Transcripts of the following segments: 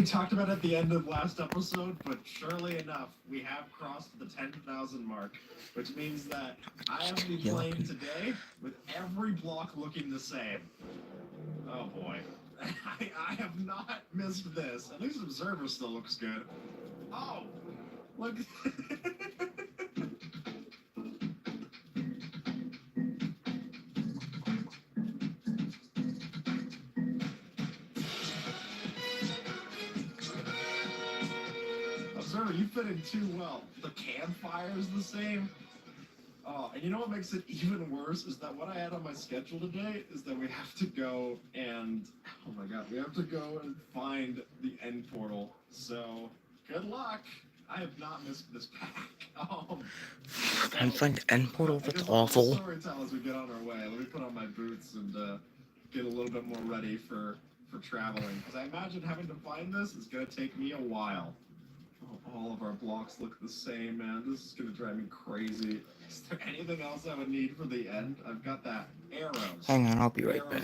we talked about at the end of last episode, but surely enough, we have crossed the 10,000 mark, which means that I have to be playing today with every block looking the same. Oh boy. I have not missed this. At least Observer still looks good. Oh, look. Observer, you fit in too well. The campfire is the same. Oh, and you know what makes it even worse is that what I had on my schedule today is that we have to go and, oh my god, we have to go and find the end portal. So, good luck. I have not missed this pack. Can I find the end portal? That's awful. Storytell as we get on our way. Let me put on my boots and get a little bit more ready for traveling. Because I imagine having to find this is going to take me a while. Oh, all of our blocks look the same, man. This is going to drive me crazy. Is there anything else I would need for the end? I've got that. Arrows. Hang on, I'll be right back.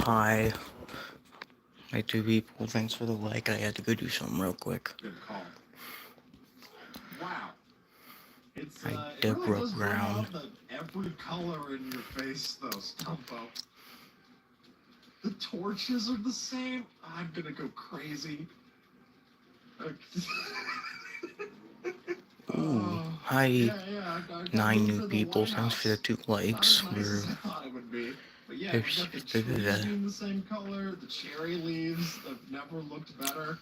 Hi. Hi, two people. Thanks for the like. I had to go do something real quick. Good call. Wow. It's, I dug really ground. Every color in your face, though, Stumpo. The torches are the same. I'm gonna go crazy. Ooh, hi. 9 new people. Thanks for the 2 likes. We're... But yeah, we've got the trees being the same color, the cherry leaves have never looked better.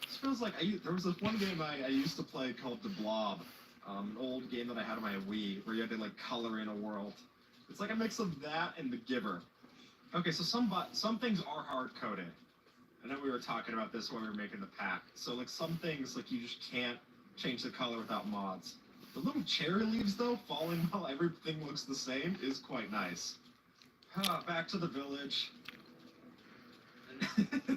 This feels like there was this one game I used to play called The Blob, an old game that I had on my Wii, where you had to like color in a world. It's like a mix of that and The Giver. Okay, so some things are hard-coded. I know we were talking about this when we were making the pack. So like some things like you just can't change the color without mods. The little cherry leaves though, falling while everything looks the same, is quite nice. Back to the village.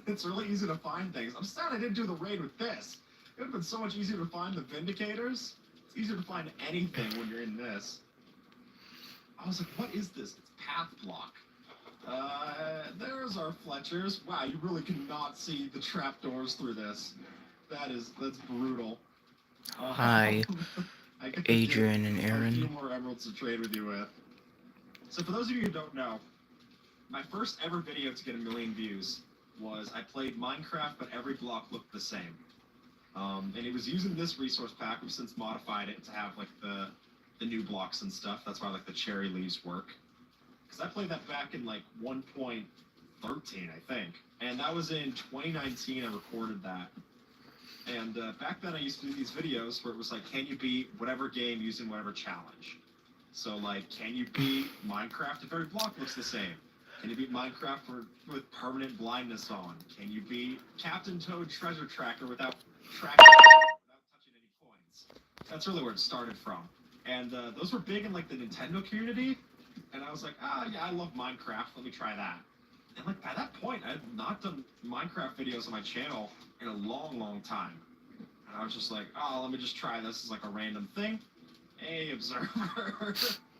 It's really easy to find things. I'm sad I didn't do the raid with this. It would have been so much easier to find the Vindicators. It's easier to find anything when you're in this. I was like, what is this? It's path block. There's our Fletchers. Wow, you really cannot see the trapdoors through this. That's brutal. Hi, Adrian and Aaron. A few more emeralds to trade with you with. So for those of you who don't know, my first ever video to get 1 million views was I played Minecraft, but every block looked the same. And it was using this resource pack. We've since modified it to have like the new blocks and stuff. That's why like the cherry leaves work. Because I played that back in like 1.13, I think. And that was in 2019, I recorded that. And back then I used to do these videos where it was like, can you beat whatever game using whatever challenge? So like, can you beat Minecraft if every block looks the same? Can you beat Minecraft with permanent blindness on? Can you beat Captain Toad Treasure Tracker without touching any coins? That's really where it started from. And those were big in like the Nintendo community. And I was like, yeah, I love Minecraft. Let me try that. And like by that point, I had not done Minecraft videos on my channel in a long, long time. And I was just like, oh, let me just try this as like a random thing. Hey, observer.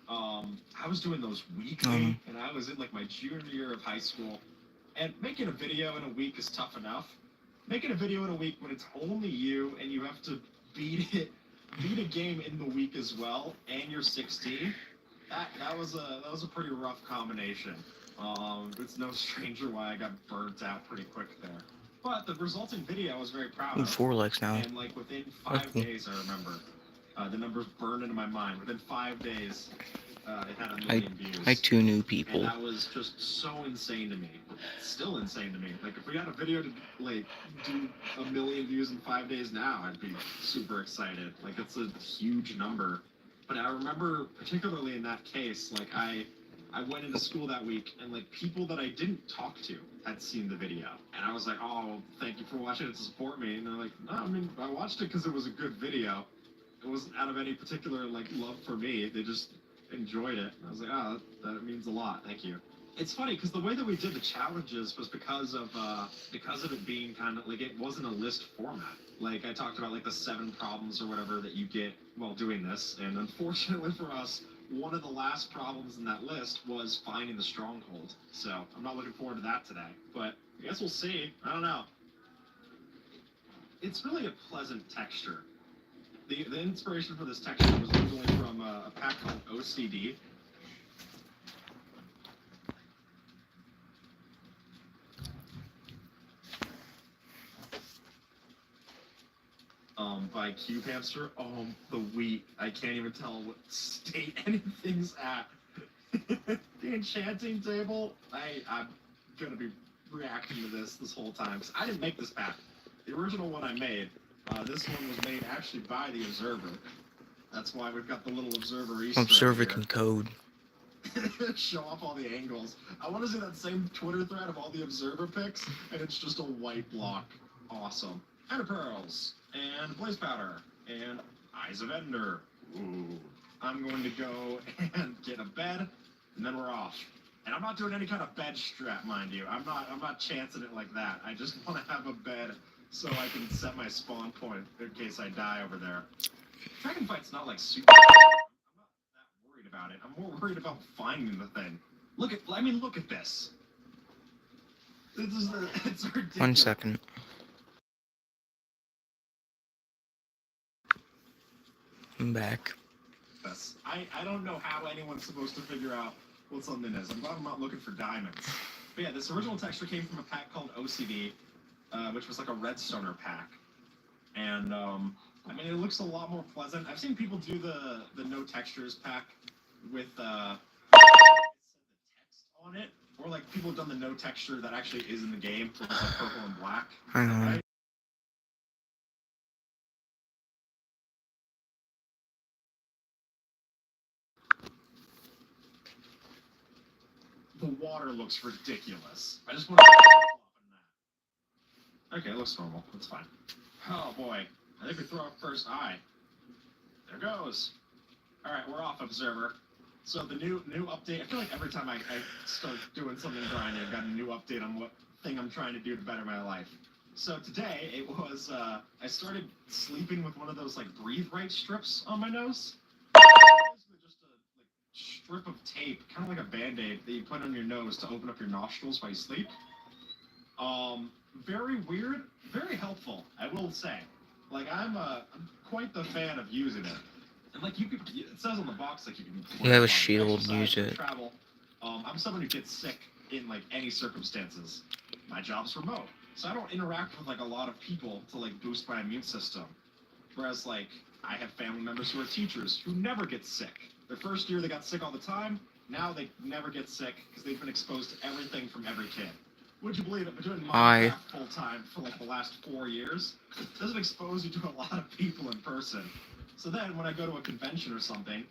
I was doing those weekly, and I was in like my junior year of high school. And making a video in a week is tough enough. Making a video in a week when it's only you and you have to beat a game in the week as well, and you're 16. That was a pretty rough combination. It's no stranger why I got burnt out pretty quick there. But the resulting video I was very proud of. 4 likes now. And like within 5 days, I remember the numbers burned into my mind. Within 5 days, it had 1 million views. I 2 new people. And that was just so insane to me. Still insane to me. Like if we had a video to like do 1 million views in 5 days now, I'd be super excited. Like it's a huge number. But I remember particularly in that case, like I went into school that week and like people that I didn't talk to had seen the video. And I was like, oh, thank you for watching it to support me. And they're like, no, I mean, I watched it because it was a good video. It wasn't out of any particular like love for me. They just enjoyed it. And I was like, oh, that means a lot. Thank you. It's funny because the way that we did the challenges was because of it being kind of like it wasn't a list format. Like I talked about like the 7 problems or whatever that you get while doing this, and unfortunately for us, one of the last problems in that list was finding the stronghold. So I'm not looking forward to that today, but I guess we'll see. I don't know. It's really a pleasant texture. The inspiration for this texture was originally from a pack called OCD. By Cube Hamster. Oh, the wheat. I can't even tell what state anything's at. The enchanting table. I'm gonna be reacting to this whole time because I didn't make this pack. The original one I made. This one was made actually by the Observer. That's why we've got the little Observer Easter egg Observer here. can code. Show off all the angles. I want to see that same Twitter thread of all the Observer pics, and it's just a white block. Awesome. Ender Pearls, and Blaze Powder, and Eyes of Ender. Ooh. I'm going to go and get a bed, and then we're off. And I'm not doing any kind of bed strap, mind you. I'm not chancing it like that. I just want to have a bed so I can set my spawn point in case I die over there. Dragon Fight's not like super. I'm not that worried about it. I'm more worried about finding the thing. Look at this. It's ridiculous. 1 second. I'm back. I don't know how anyone's supposed to figure out what something is. I'm glad I'm not looking for diamonds. But yeah, this original texture came from a pack called OCD, which was like a redstoner pack. And I mean, it looks a lot more pleasant. I've seen people do the no textures pack with the text on it, or like people have done the no texture that actually is in the game, which is like purple and black. I know. Right? The water looks ridiculous. I just want to that. Okay, it looks normal. That's fine. Oh boy. I think we throw up first eye. There goes. Alright, we're off, Observer. So the new update, I feel like every time I start doing something grinding, I've got a new update on what thing I'm trying to do to better my life. So today, it was, I started sleeping with one of those, like, breathe right strips on my nose. Basically just a, like, strip of tape, kind of like a Band-Aid that you put on your nose to open up your nostrils while you sleep. Very weird, very helpful, I will say. Like, I'm quite the fan of using it. And, like, you could, it says on the box, like, you can... You have a shield, use it. Travel. I'm someone who gets sick in, like, any circumstances. My job's remote, so I don't interact with, like, a lot of people to, like, boost my immune system. Whereas, like, I have family members who are teachers who never get sick. Their first year, they got sick all the time. Now they never get sick because they've been exposed to everything from every kid. Would you believe it? I've been doing Minecraft full-time for, like, the last 4 years. It doesn't expose you to a lot of people in person. So then, when I go to a convention or something,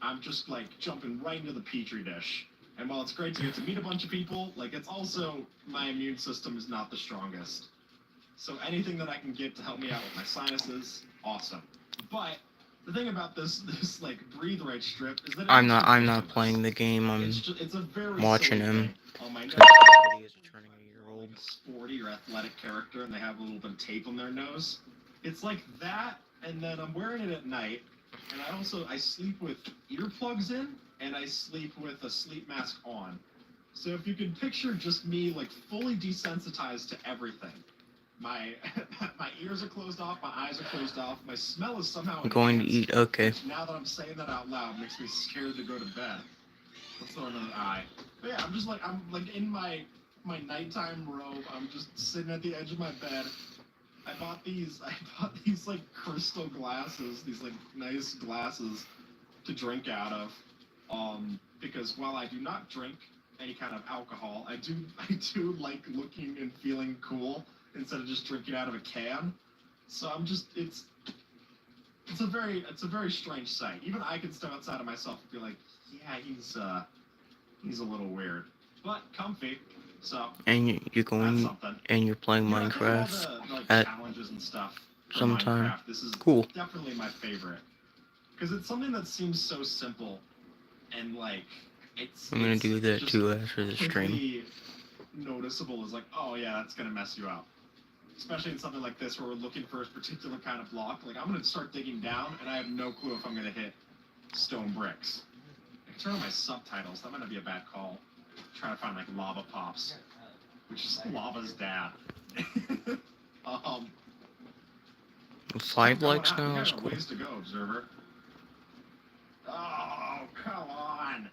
I'm just, like, jumping right into the petri dish. And while it's great to get to meet a bunch of people, like, it's also, my immune system is not the strongest. So anything that I can get to help me out with my sinuses, awesome. But The thing about this like breathe right strip is that it I'm makes not. me I'm think not of playing us. the game. I'm It's a very watching silly him. thing. I know Since somebody is turning a year old. like a sporty or athletic character and they have a little bit of tape on their nose. It's like that, and then I'm wearing it at night, and I sleep with earplugs in, and I sleep with a sleep mask on. So if you can picture just me like fully desensitized to everything. My my ears are closed off, my eyes are closed off, my smell is somehow I'm going to enhanced, eat. Okay. which now that I'm saying that out loud makes me scared to go to bed. Let's throw another eye. But yeah, I'm like in my nighttime robe. I'm just sitting at the edge of my bed. I bought these like crystal glasses, these like nice glasses to drink out of. Because while I do not drink any kind of alcohol, I do like looking and feeling cool instead of just drinking out of a can. So it's a very strange sight. Even I can step outside of myself and be like, yeah, he's a little weird, but comfy. So And you're that's going something. and you're playing You know, I think of all Minecraft the like at challenges and stuff for sometime. Minecraft. This is Cool. definitely my favorite because it's something that seems so simple and like I'm gonna it's do that just too after the stream. quickly noticeable as like, oh yeah, that's gonna mess you up. Especially in something like this where we're looking for a particular kind of block. Like I'm gonna start digging down and I have no clue if I'm gonna hit stone bricks. I can turn on my subtitles. That might not be a bad call. I'm trying to find like lava pops, which is lava's dad. 5 likes now. We That's got cool. ways to go, observer. Oh, come on.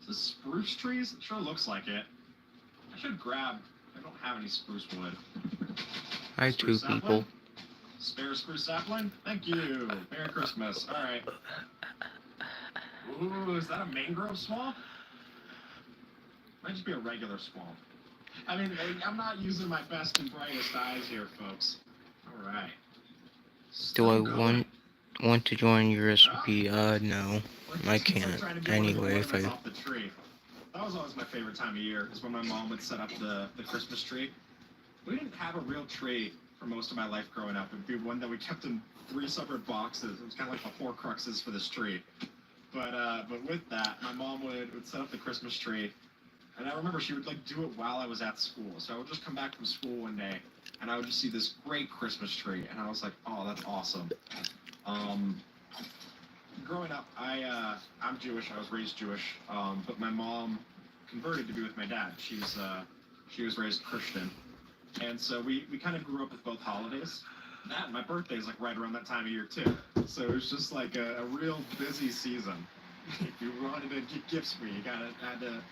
Is this spruce trees? It sure looks like it. I should grab. I don't have any spruce wood. Hi, two Spruce people. sapling? Spare spruce sapling? Thank you. Merry Christmas. Alright. Ooh, is that a mangrove swamp? Might just be a regular swamp. I mean, I'm not using my best and brightest eyes here, folks. Alright. Do I want to join your recipe? No, I can't. Anyway, if I off the tree. That was always my favorite time of year, is when my mom would set up the Christmas tree. We didn't have a real tree for most of my life growing up. It would be one that we kept in 3 separate boxes. It was kind of like the Horcruxes for this tree. But with that, my mom would set up the Christmas tree. And I remember she would like do it while I was at school. So I would just come back from school one day and I would just see this great Christmas tree. And I was like, oh, that's awesome. Growing up, I'm Jewish. I was raised Jewish. But my mom converted to be with my dad. She was raised Christian. And so we kind of grew up with both holidays. That, my birthday is like right around that time of year too. So it was just like a real busy season. If you wanted to get gifts for me, you had to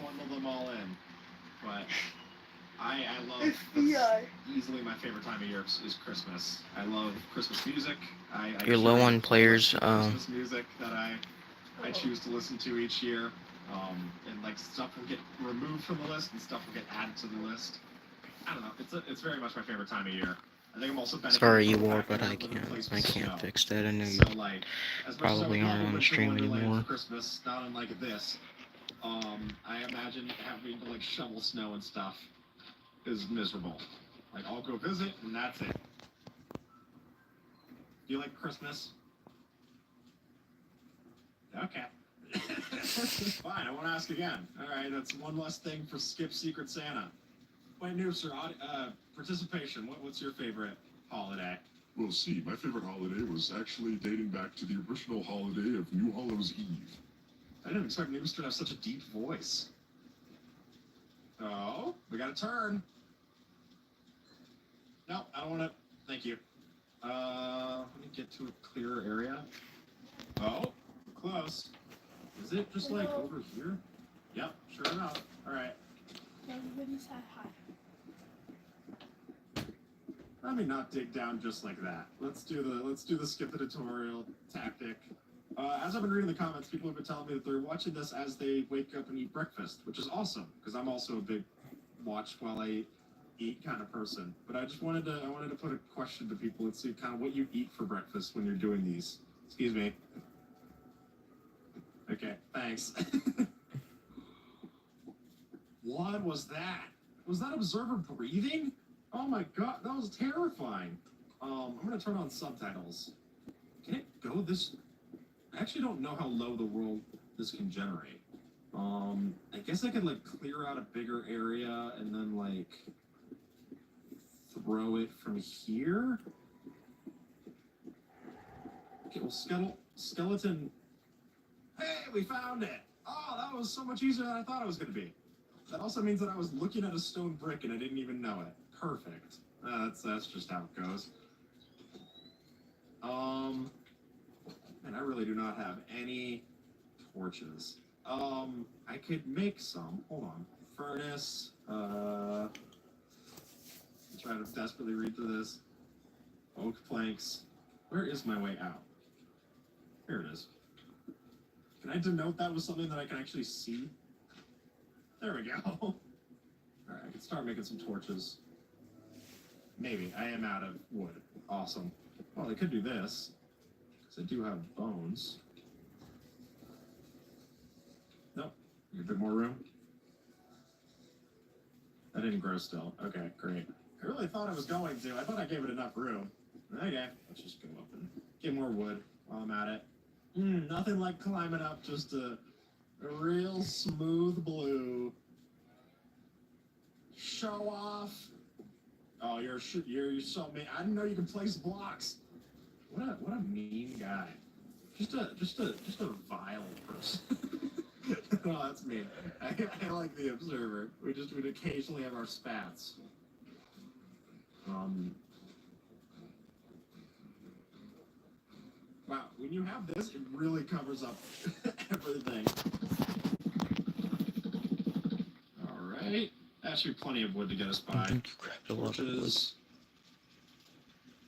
bundle them all in. But I love easily my favorite time of year is Christmas. I love Christmas music. You're low on players. Christmas music that I choose to listen to each year. And like stuff will get removed from the list and stuff will get added to the list. I don't know. It's very much my favorite time of year. I think I'm also benefiting Sorry, from you the are, fact that but I live in a place can't. I with can't snow. fix that. I know you So like, as much as I probably would aren't love a on the winter stream wonderland anymore. for Christmas, not unlike this. I imagine having to like shovel snow and stuff is miserable. Like I'll go visit and that's it. Do you like Christmas? Okay. Fine, I won't ask again. Alright, that's one less thing for Skip Secret Santa. Wait, Noobster, participation. What's your favorite holiday? Well, see, my favorite holiday was actually dating back to the original holiday of New Hallows Eve. I didn't expect Noobster to have such a deep voice. Oh, we got a turn. No, I don't want to. Thank you. Let me get to a clearer area. Oh, we're close. Is it just like over here? Yep, sure enough. All right. Everybody said hi. Let me not dig down just like that. Let's do the skip the tutorial tactic. As I've been reading the comments, people have been telling me that they're watching this as they wake up and eat breakfast, which is awesome because I'm also a big watch while I eat kind of person. But I wanted to put a question to people and see kind of what you eat for breakfast when you're doing these. Excuse me. Okay, thanks. What was that? Was that observer breathing? Oh my god, that was terrifying. I'm gonna turn on subtitles. Can go this... I actually don't know how low the world this can generate. I guess I could, like, clear out a bigger area and then, like, throw it from here? Okay, well, skeleton... Hey, we found it! Oh, that was so much easier than I thought it was going to be. That also means that I was looking at a stone brick and I didn't even know it. Perfect. That's just how it goes. And I really do not have any torches. I could make some. Hold on. Furnace. I'm trying to desperately read through this. Oak planks. Where is my way out? Here it is. Can I denote that with something that I can actually see? There we go. Alright, I can start making some torches. Maybe. I am out of wood. Awesome. Well, I could do this. Because I do have bones. Nope. Need a bit more room. That didn't grow still. Okay, great. I really thought I was going to. I thought I gave it enough room. Okay, let's just go up and get more wood while I'm at it. Nothing like climbing up just a real smooth blue. Show off. Oh, you're so mean. I didn't know you could place blocks. What a mean guy. Just a vile person. No, that's me. I like the observer. We'd occasionally have our spats. Wow, when you have this, it really covers up everything. Alright. That should be plenty of wood to get us by. Torches.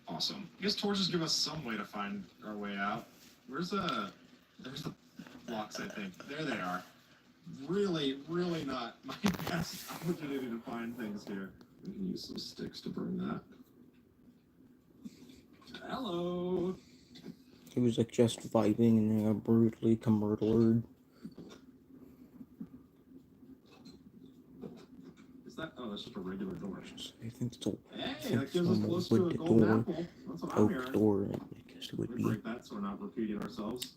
Awesome. I guess torches give us some way to find our way out. There's the blocks, I think. There they are. Really, really not my best opportunity to find things here. We can use some sticks to burn that. Hello! He was like just vibing and then got brutally murdered. Is that? Oh, that's just a regular door. I think it's a. Hey, that gives us close to a golden apple. That's what I'm hearing. Oak door, I guess it would be. Break that so we're not repeating ourselves.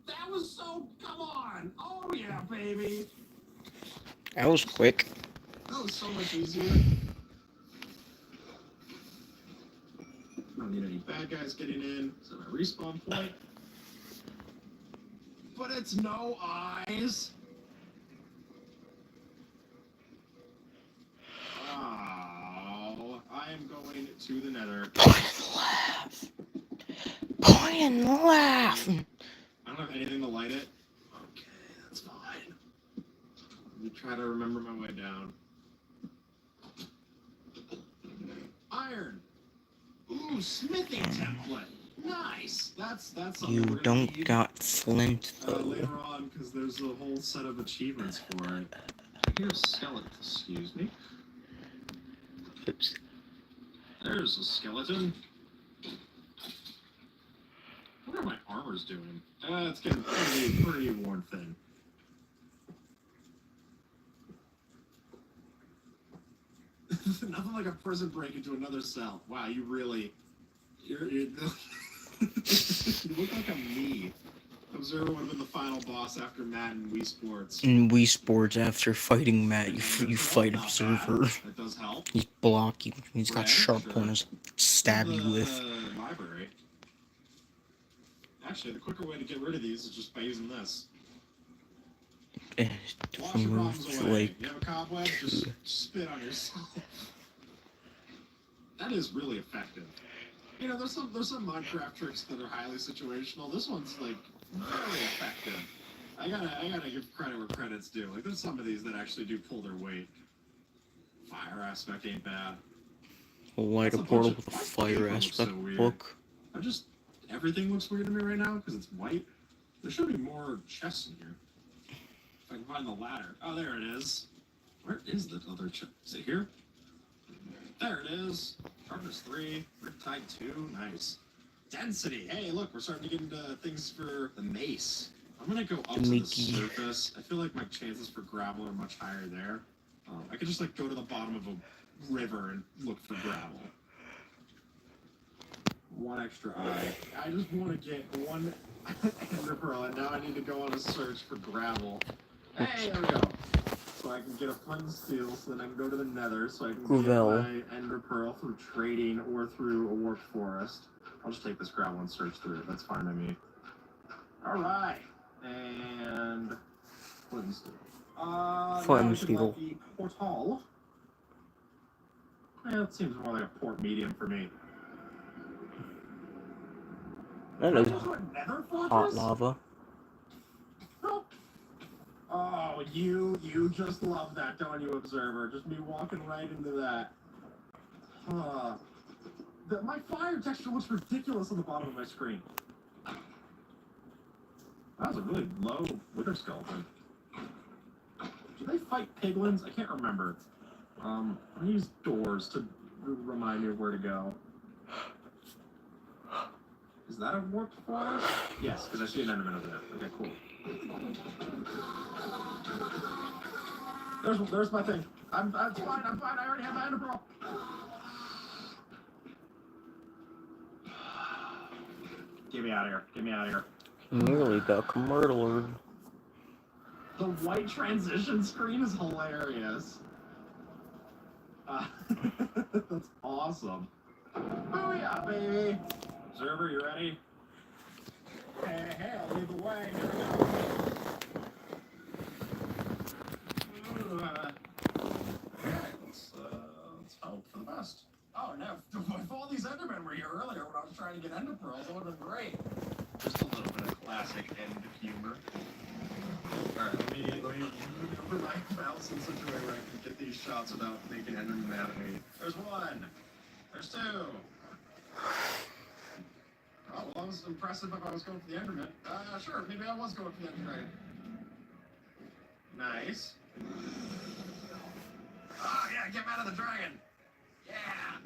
That was so. Come on! Oh yeah, baby! That was quick. That was so much easier. I don't need any bad guys getting in. Is that my respawn point? But it's no eyes. Oh, I am going to the nether. Point and laugh. Point and laugh. I don't have anything to light it. Okay, that's fine. Let me try to remember my way down. Iron. Ooh, smithing template. Nice. That's something You we're gonna don't need, got flint though. later on, because there's a whole set of achievements for it. I hear a skeleton. Excuse me. Oops. There's a skeleton. What are my armors doing? It's getting pretty worn thin. Nothing like a prison break into another cell. Wow, you really... You're you look like a me. Observer would have been the final boss after Matt and Wii Sports. In Wii Sports, after fighting Matt, you fight Not Observer. bad. That does help. He's block you. He's got Right, sharp sure. pointers. Stab you with. Library. Actually, the quicker way to get rid of these is just by using this. Wash your problems away. Like, You have a cobweb, just spit on yourself. That is really effective. You know, there's some Minecraft tricks that are highly situational. This one's like very effective. I gotta give credit where credit's due. Like there's some of these that actually do pull their weight. Fire aspect ain't bad. light a That's a portal bunch of- with a why fire paper looks aspect so weird? book. Everything looks weird to me right now because it's white. There should be more chests in here. If I can find the ladder. Oh, there it is. Where is the other chest? Is it here? There it is. Sharpness 3. Riptide 2. Nice. Density. Hey, look, we're starting to get into things for the mace. I'm going to go up to the surface. I feel like my chances for gravel are much higher there. I could just, like, go to the bottom of river and look for gravel. One extra eye. I just want to get one ender pearl, and now I need to go on a search for gravel. Hey, there we go. So I can get a flint and steel, so then I can go to the nether, so I can Gravel. get my ender pearl through trading or through a warped forest. I'll just take this gravel and search through it. That's fine by me. Alright. And flint and steel. Flint and steel. The portal. Yeah, that seems more like a port medium for me. That is Nether hot fortress? lava. Oh, you just love that, don't you, Observer? Just me walking right into that. My fire texture looks ridiculous on the bottom of my screen. That was a really low wither skeleton. Do they fight piglins? I can't remember. I'm gonna use doors to remind me of where to go. Is that a warped forest? Yes, because I see an enderman over there. Okay, cool. There's my thing. I'm fine. I already have my ender pearl. Get me out of here. Get me out of here. Nearly got murdered. The white transition screen is hilarious. That's awesome. Booyah, baby. Observer, you ready? Hey, I'll lead the way. Here we go. Let's hope for the best. Oh, no. If all these Endermen were here earlier when I was trying to get Ender Pearls, that would have been great. Just a little bit of classic end humor. Alright, let me maneuver my mouse in such a way where I can get these shots without making Enderman mad at me. There's one. There's two. Oh, well, that was impressive if I was going for the Enderman. Sure, maybe I was going for the Enderman. Nice. Oh, yeah, get mad at the dragon. Yeah.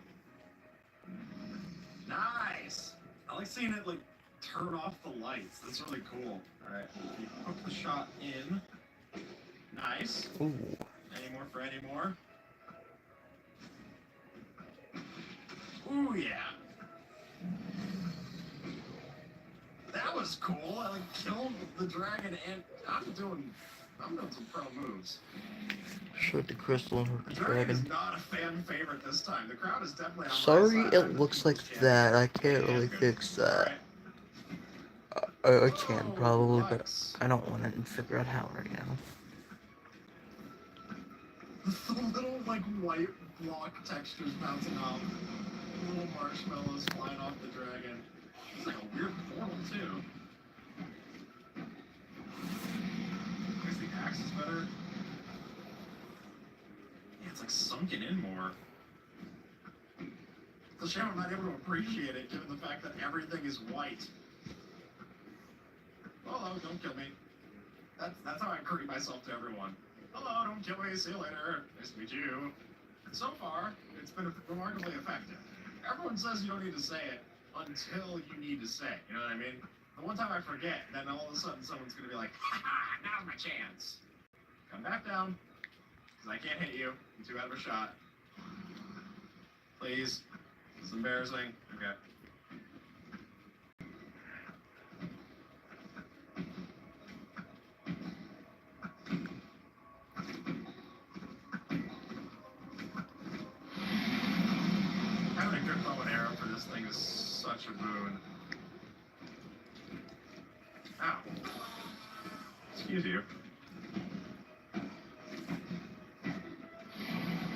Nice. I like seeing it, like, turn off the lights. That's really cool. Alright, you hook the shot in. Nice. Ooh. Any more for any more? Ooh, yeah. That was cool. I like killed the dragon and I'm doing some pro moves. Showed the crystal and The the dragon is dragon. not a fan favorite this time. The crowd is definitely on my Sorry, side. it looks like that. I can't really fix that. I can probably, but I don't want to figure out how right now. The little like white block textures bouncing off. Little marshmallows flying off the dragon. It's like a weird portal too. I guess the axe is better. Yeah, it's like sunken in more. It's a shame I'm not able to appreciate it given the fact that everything is white. Hello, don't kill me. That's how I greet myself to everyone. Hello, don't kill me, see you later. Nice to meet you. And so far, it's been remarkably effective. Everyone says you don't need to say it until you need to say it, you know what I mean? The one time I forget, then all of a sudden someone's gonna be like, ha-ha, now's my chance. Come back down, because I can't hit you. I'm too out of a shot. Please. This is embarrassing. Okay. Having a good bow and arrow for this thing is such a boon. Ow. Excuse you.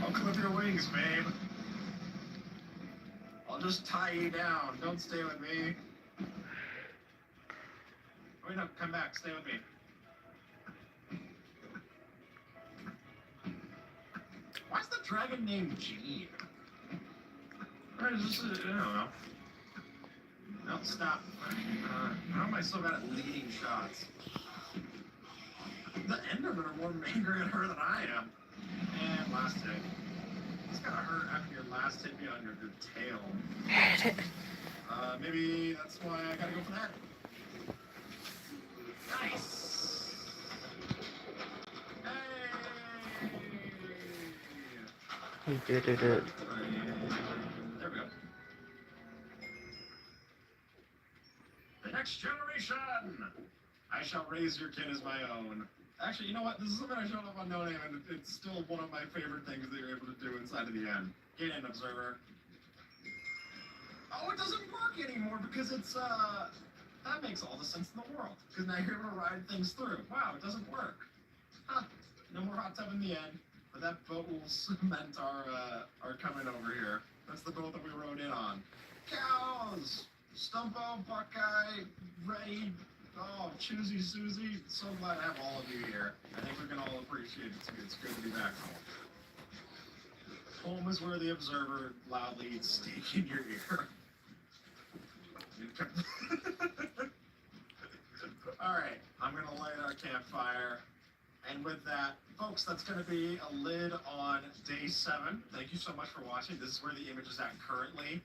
I'll clip your wings, babe. I'll just tie you down. Don't stay with me. Wait, no, come back. Stay with me. Why is the dragon named Gene? Or is this, I don't know. No, stop. How am I so bad at leading shots? The Endermen are more angry at her than I am. And last hit. It's gotta hurt after your last hit me on your tail. Maybe that's why I gotta go for that. Nice! Hey! He did it. There we go. The next generation! I shall raise your kin as my own. Actually, you know what? This is something I showed up on No Name, and it's still one of my favorite things that you're able to do inside of the end. Get in, Observer. Oh, it doesn't work anymore because it's, that makes all the sense in the world. Because now you're able to ride things through. Wow, it doesn't work. Huh. No more hot tub in the end. But that boat will cement our coming over here. That's the boat that we rode in on. Cows! Stumpo, Buckeye, Ray, oh, Choosy Susie. So glad to have all of you here. I think we can all appreciate it. It's good to be back home. Home is where the Observer loudly eats steak in your ear. Alright, I'm going to light our campfire. And with that, folks, that's going to be a lid on day 7. Thank you so much for watching. This is where the image is at currently.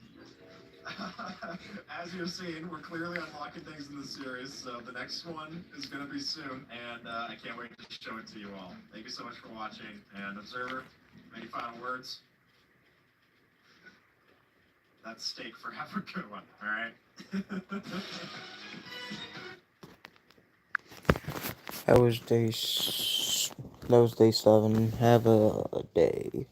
As you're seeing, we're clearly unlocking things in the series, so the next one is going to be soon, and I can't wait to show it to you all. Thank you so much for watching, and Observer, any final words? That's steak for have a good one, alright? That was day 7. Have a day.